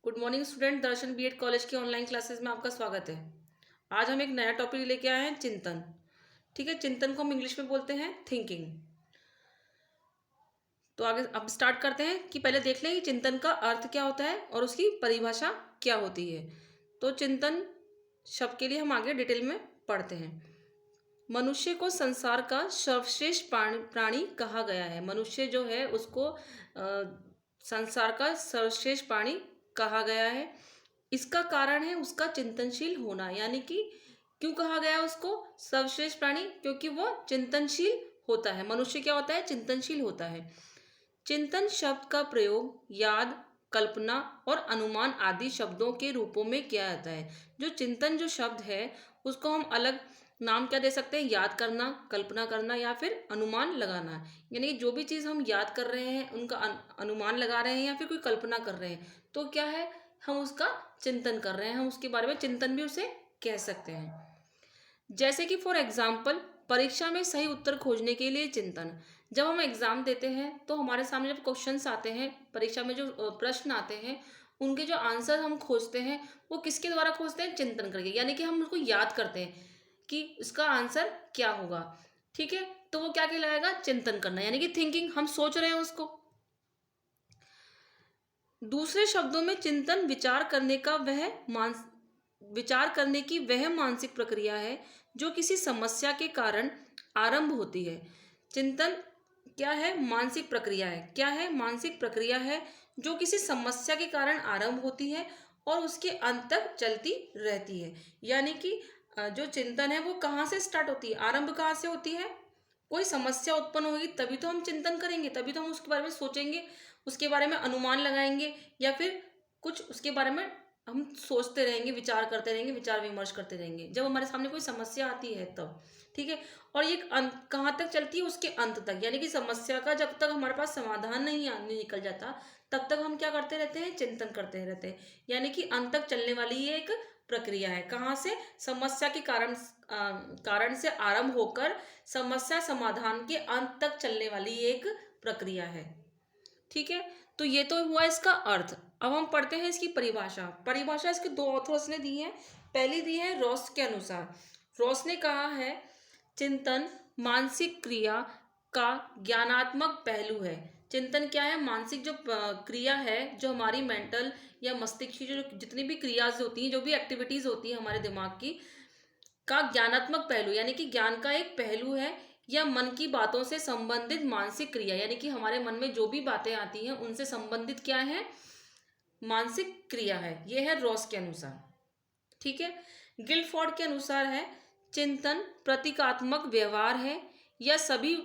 Good morning student. Darshan BEd college की online classes में आपका स्वागत है। आज हम एक नया टॉपिक लेके आए हैं, चिंतन। ठीक है, चिंतन को हम इंग्लिश में बोलते हैं थिंकिंग। तो आगे अब स्टार्ट करते हैं कि पहले देख लें कि चिंतन का अर्थ क्या होता है और उसकी परिभाषा क्या होती है। तो चिंतन शब्द के लिए हम आगे डिटेल में पढ़ते हैं। मनुष्य को संसार का सर्वश्रेष्ठ प्राणी कहा गया है। मनुष्य जो है उसको संसार का सर्वश्रेष्ठ प्राणी कहा गया है। इसका कारण है उसका चिंतनशील होना, यानी कि क्यों कहा गया उसको सर्वश्रेष्ठ प्राणी, क्योंकि वो चिंतनशील होता है। मनुष्य क्या होता है? चिंतनशील होता है। चिंतन शब्द का प्रयोग याद, कल्पना और अनुमान आदि शब्दों के रूपों में किया जाता है। जो चिंतन जो शब्द है उसको हम अलग नाम क्या दे सकते हैं? याद करना, कल्पना करना या फिर अनुमान लगाना। यानी कि जो भी चीज़ हम याद कर रहे हैं उनका अनुमान लगा रहे हैं या फिर कोई कल्पना कर रहे हैं, तो क्या है, हम उसका चिंतन कर रहे हैं। हम उसके बारे में चिंतन भी उसे कह सकते हैं। जैसे कि फॉर एग्जाम्पल परीक्षा में सही उत्तर खोजने के लिए चिंतन। जब हम एग्जाम देते हैं तो हमारे सामने जब क्वेश्चंस आते हैं, परीक्षा में जो प्रश्न आते हैं, उनके जो आंसर हम खोजते हैं वो किसके द्वारा खोजते हैं? चिंतन करके। यानी कि हम उसको याद करते हैं कि इसका आंसर क्या होगा। ठीक है, तो वो क्या कहलाएगा? चिंतन करना, यानी कि थिंकिंग। हम सोच रहे हैं उसको। दूसरे शब्दों में चिंतन विचार करने की वह मानसिक प्रक्रिया है जो किसी समस्या के कारण आरंभ होती है। चिंतन क्या है? मानसिक प्रक्रिया है। क्या है? मानसिक प्रक्रिया है जो किसी समस्या के कारण आरंभ होती है और उसके अंत तक चलती रहती है। यानी कि जो चिंतन है वो कहाँ से स्टार्ट होती है? आरंभ कहाँ से होती है? कोई समस्या उत्पन्न होगी तभी तो हम चिंतन करेंगे, तभी तो हम उसके बारे में सोचेंगे, उसके बारे में अनुमान लगाएंगे या फिर कुछ उसके बारे में हम सोचते रहेंगे, विचार करते रहेंगे, विचार विमर्श करते रहेंगे जब हमारे सामने कोई समस्या आती है तब। ठीक है, और ये कहाँ तक चलती है? उसके अंत तक। यानी कि समस्या का जब तक हमारे पास समाधान नहीं निकल जाता तब तक हम क्या करते रहते हैं? चिंतन करते रहते हैं। यानी कि अंत तक चलने वाली ये एक प्रक्रिया है। कहाँ से? समस्या के कारण से आरंभ होकर समस्या समाधान के अंत तक चलने वाली एक प्रक्रिया है। ठीक है, तो ये तो हुआ इसका अर्थ। अब हम पढ़ते हैं इसकी परिभाषा। परिभाषा इसके दो ऑथर्स ने दी है। पहली दी है रॉस के अनुसार। रॉस ने कहा है चिंतन मानसिक क्रिया का ज्ञानात्मक पहलू है। चिंतन क्या है? मानसिक जो क्रिया है, जो हमारी मेंटल या मस्तिष्क की जो जितनी भी क्रियाज होती हैं, जो भी एक्टिविटीज होती है हमारे दिमाग की, का ज्ञानात्मक पहलू, यानी कि ज्ञान का एक पहलू है, या मन की बातों से संबंधित मानसिक क्रिया, यानी कि हमारे मन में जो भी बातें आती हैं उनसे संबंधित क्या है? मानसिक क्रिया है। यह है रॉस के अनुसार। ठीक है, गिलफोर्ड के अनुसार है चिंतन प्रतीकात्मक व्यवहार है या सभी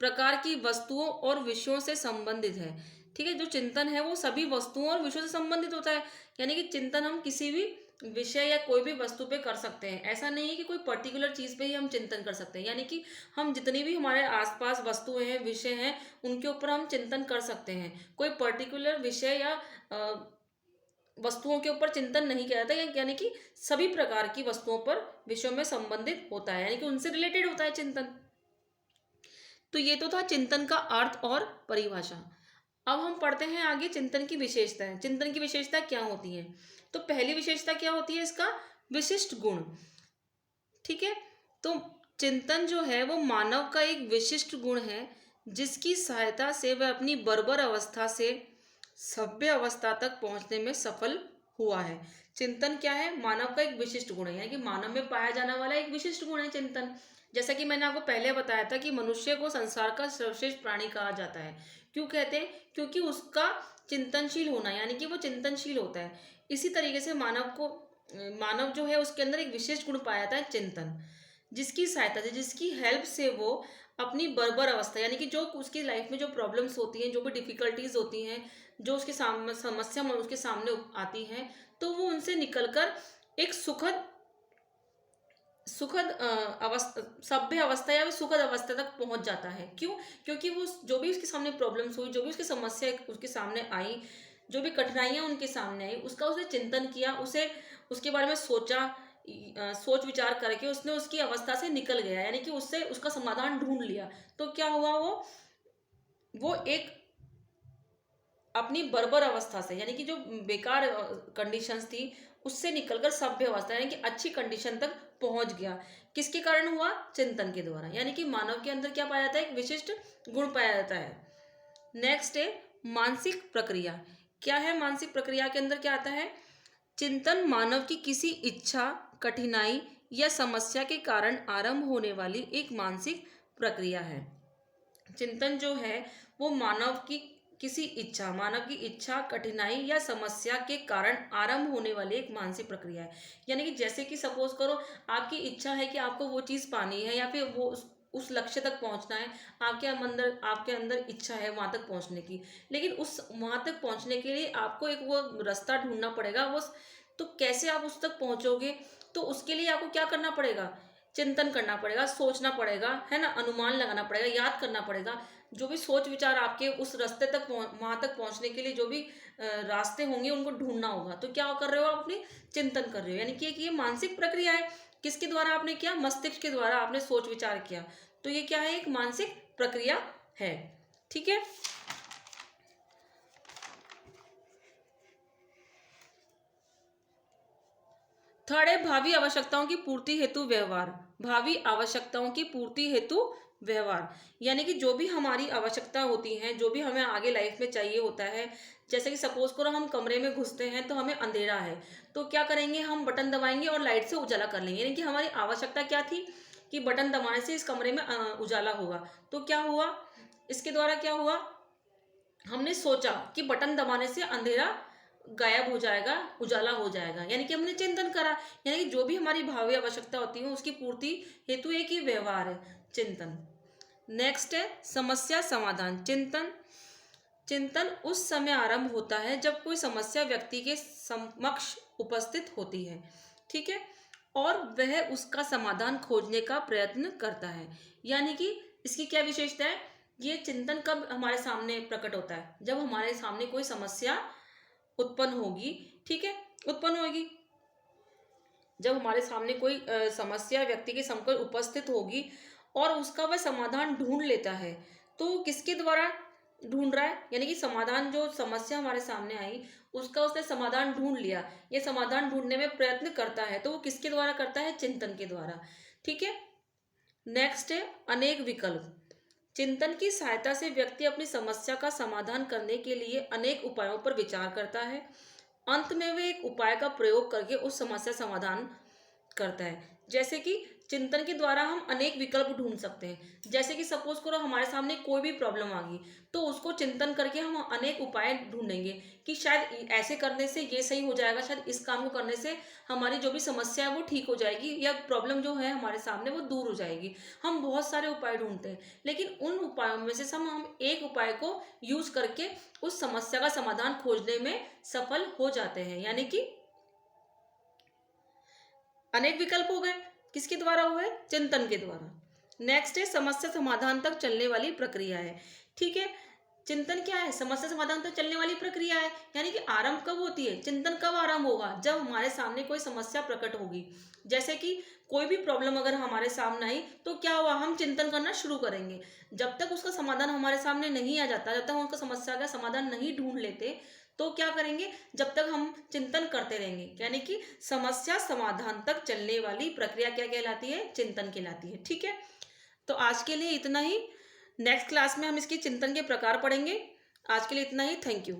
प्रकार की वस्तुओं और विषयों से संबंधित है। ठीक है, जो चिंतन है वो सभी वस्तुओं और विषयों से संबंधित होता है। यानी कि चिंतन हम किसी भी विषय या कोई भी वस्तु पे कर सकते हैं। ऐसा नहीं है कि कोई पर्टिकुलर चीज पे ही हम चिंतन कर सकते हैं। यानी कि हम जितनी भी हमारे आसपास वस्तुएं हैं, विषय हैं, उनके ऊपर हम चिंतन कर सकते हैं। कोई पर्टिकुलर विषय या वस्तुओं के ऊपर चिंतन नहीं किया जाता, यानी कि सभी प्रकार की वस्तुओं पर, विषयों में संबंधित होता है, यानी कि उनसे रिलेटेड होता है चिंतन। तो ये तो था चिंतन का अर्थ और परिभाषा। अब हम पढ़ते हैं आगे चिंतन की विशेषताएं। चिंतन की विशेषता क्या होती है? तो पहली विशेषता क्या होती है? इसका विशिष्ट गुण। ठीक है, तो चिंतन जो है वो मानव का एक विशिष्ट गुण है जिसकी सहायता से वह अपनी बर्बर अवस्था से सभ्य अवस्था तक पहुंचने में सफल हुआ है। चिंतन क्या है? मानव का एक विशिष्ट गुण है, यानी कि मानव में पाया जाने वाला एक विशिष्ट गुण है चिंतन। जैसा कि मैंने आपको पहले बताया था कि मनुष्य को संसार का सर्वश्रेष्ठ प्राणी कहा जाता है। क्यों कहते हैं? क्योंकि उसका चिंतनशील होना, यानी कि वो चिंतनशील होता है। इसी तरीके से मानव जो है उसके अंदर एक विशेष गुण पाया जाता है चिंतन, जिसकी सहायता से, जिसकी हेल्प से वो अपनी बर्बर अवस्था, यानी कि जो उसकी लाइफ में जो प्रॉब्लम्स होती हैं, जो भी डिफिकल्टीज होती हैं, जो उसके सामने समस्या उसके सामने आती हैं, तो वो उनसे निकलकर एक सुखद सुखद अवस्था, सभ्य अवस्था या सुखद अवस्था तक पहुंच जाता है। क्यों? क्योंकि वो जो भी उसके सामने प्रॉब्लम्स हुई, जो भी उसकी समस्या उसके सामने आई, जो भी कठिनाइयां उनके सामने आई, उसका उसने चिंतन किया, उसे उसके बारे में सोचा, सोच विचार करके उसने उसकी अवस्था से निकल गया, यानी कि उससे उसका समाधान ढूंढ लिया। तो क्या हुआ? वो एक अपनी बर्बर अवस्था से, यानी कि जो बेकार कंडीशंस थी उससे निकलकर सभ्य अवस्था यानी कि अच्छी कंडीशन तक पहुंच गया। किसके कारण हुआ? चिंतन के द्वारा। यानी कि मानव के अंदर क्या पाया जाता है? एक विशिष्ट गुण पाया जाता है। नेक्स्ट है मानसिक प्रक्रिया। क्या है मानसिक प्रक्रिया के अंदर क्या आता है? चिंतन मानव की किसी इच्छा, कठिनाई या समस्या के कारण आरंभ होने वाली एक मानसिक प्रक्रिया है। चिंतन जो है वो मानव की इच्छा, कठिनाई या समस्या के कारण आरंभ होने वाली एक मानसिक प्रक्रिया है। यानी कि जैसे कि सपोज करो आपकी इच्छा है कि आपको वो चीज़ पानी है या फिर वो उस लक्ष्य तक पहुंचना है। आपके अंदर इच्छा है वहां तक पहुंचने की, लेकिन उस वहां तक पहुंचने के लिए आपको एक वो रास्ता ढूंढना पड़ेगा। वो तो कैसे आप उस तक पहुंचोगे? तो उसके लिए आपको क्या करना पड़ेगा? चिंतन करना पड़ेगा, सोचना पड़ेगा, है ना, अनुमान लगाना पड़ेगा, याद करना पड़ेगा। जो भी सोच विचार आपके उस रास्ते तक वहां तक पहुंचने के लिए जो भी रास्ते होंगे उनको ढूंढना होगा। तो क्या कर रहे हो आप? अपनी चिंतन कर रहे हो। यानी कि एक ये मानसिक प्रक्रिया है। किसके द्वारा आपने किया? मस्तिष्क के द्वारा आपने सोच विचार किया। तो ये क्या है? एक मानसिक प्रक्रिया है। ठीक है। थर्ड है भावी आवश्यकताओं की पूर्ति हेतु व्यवहार। भावी आवश्यकताओं की पूर्ति हेतु व्यवहार, यानी कि जो भी हमारी आवश्यकता होती हैं, जो भी हमें आगे लाइफ में चाहिए होता है। जैसे कि सपोज करो हम कमरे में घुसते हैं तो हमें अंधेरा है, तो क्या करेंगे? हम बटन दबाएंगे और लाइट से उजाला कर लेंगे। यानी कि हमारी आवश्यकता क्या थी? कि बटन दबाने से इस कमरे में उजाला होगा। तो क्या हुआ? इसके द्वारा क्या हुआ? हमने सोचा कि बटन दबाने से अंधेरा गायब हो जाएगा, उजाला हो जाएगा। यानी कि हमने चिंतन करा। यानी कि जो भी हमारी भावी आवश्यकता होती है उसकी पूर्ति हेतु एक ही व्यवहार है, चिंतन। नेक्स्ट है समस्या समाधान। चिंतन चिंतन उस समय आरंभ होता है जब कोई समस्या व्यक्ति के समक्ष उपस्थित होती है, ठीक है, और वह उसका समाधान खोजने का प्रयत्न करता है। यानी कि इसकी क्या विशेषता है? ये चिंतन कब हमारे सामने प्रकट होता है? जब हमारे सामने कोई समस्या उत्पन्न होगी, ठीक है, उत्पन्न होगी। जब हमारे सामने कोई समस्या व्यक्ति के समक्ष उपस्थित होगी और उसका वह समाधान ढूंढ लेता है। तो किसके द्वारा ढूंढ रहा है? यानी कि समाधान, जो समस्या हमारे सामने आई उसका उसने समाधान ढूंढ लिया, ये समाधान ढूंढने में प्रयत्न करता है। तो वो किसके द्वारा करता है? चिंतन के द्वारा। ठीक है। नेक्स्ट है अनेक विकल्प। चिंतन की सहायता से व्यक्ति अपनी समस्या का समाधान करने के लिए अनेक उपायों पर विचार करता है। अंत में वे एक उपाय का प्रयोग करके उस समस्या समाधान करता है। जैसे कि चिंतन के द्वारा हम अनेक विकल्प ढूंढ सकते हैं। जैसे कि सपोज करो हमारे सामने कोई भी प्रॉब्लम आ गई, तो उसको चिंतन करके हम अनेक उपाय ढूंढेंगे कि शायद ऐसे करने से ये सही हो जाएगा, शायद इस काम को करने से हमारी जो भी समस्या है वो ठीक हो जाएगी, या प्रॉब्लम जो है हमारे सामने वो दूर हो जाएगी। हम बहुत सारे उपाय ढूंढते हैं, लेकिन उन उपायों में से हम एक उपाय को यूज करके उस समस्या का समाधान खोजने में सफल हो जाते हैं। यानी कि अनेक विकल्प हो गए, किसके द्वारा हुए? चिंतन के द्वारा। नेक्स्ट है समस्या समाधान तक चलने वाली प्रक्रिया है। ठीक है, चिंतन क्या है? समस्या समाधान तक चलने वाली प्रक्रिया है। यानी कि आरंभ कब होती है? चिंतन कब आरंभ होगा? जब हमारे सामने कोई समस्या प्रकट होगी। जैसे कि कोई भी प्रॉब्लम अगर हमारे सामने आई तो क्या हुआ? हम चिंतन करना शुरू करेंगे। जब तक उसका समाधान हमारे सामने नहीं आ जाता, जब तक हम उसका समस्या का समाधान नहीं ढूंढ लेते, तो क्या करेंगे? जब तक हम चिंतन करते रहेंगे। यानी कि समस्या समाधान तक चलने वाली प्रक्रिया क्या कहलाती है? चिंतन कहलाती है। ठीक है, तो आज के लिए इतना ही। नेक्स्ट क्लास में हम इसकी चिंतन के प्रकार पढ़ेंगे। आज के लिए इतना ही। Thank you.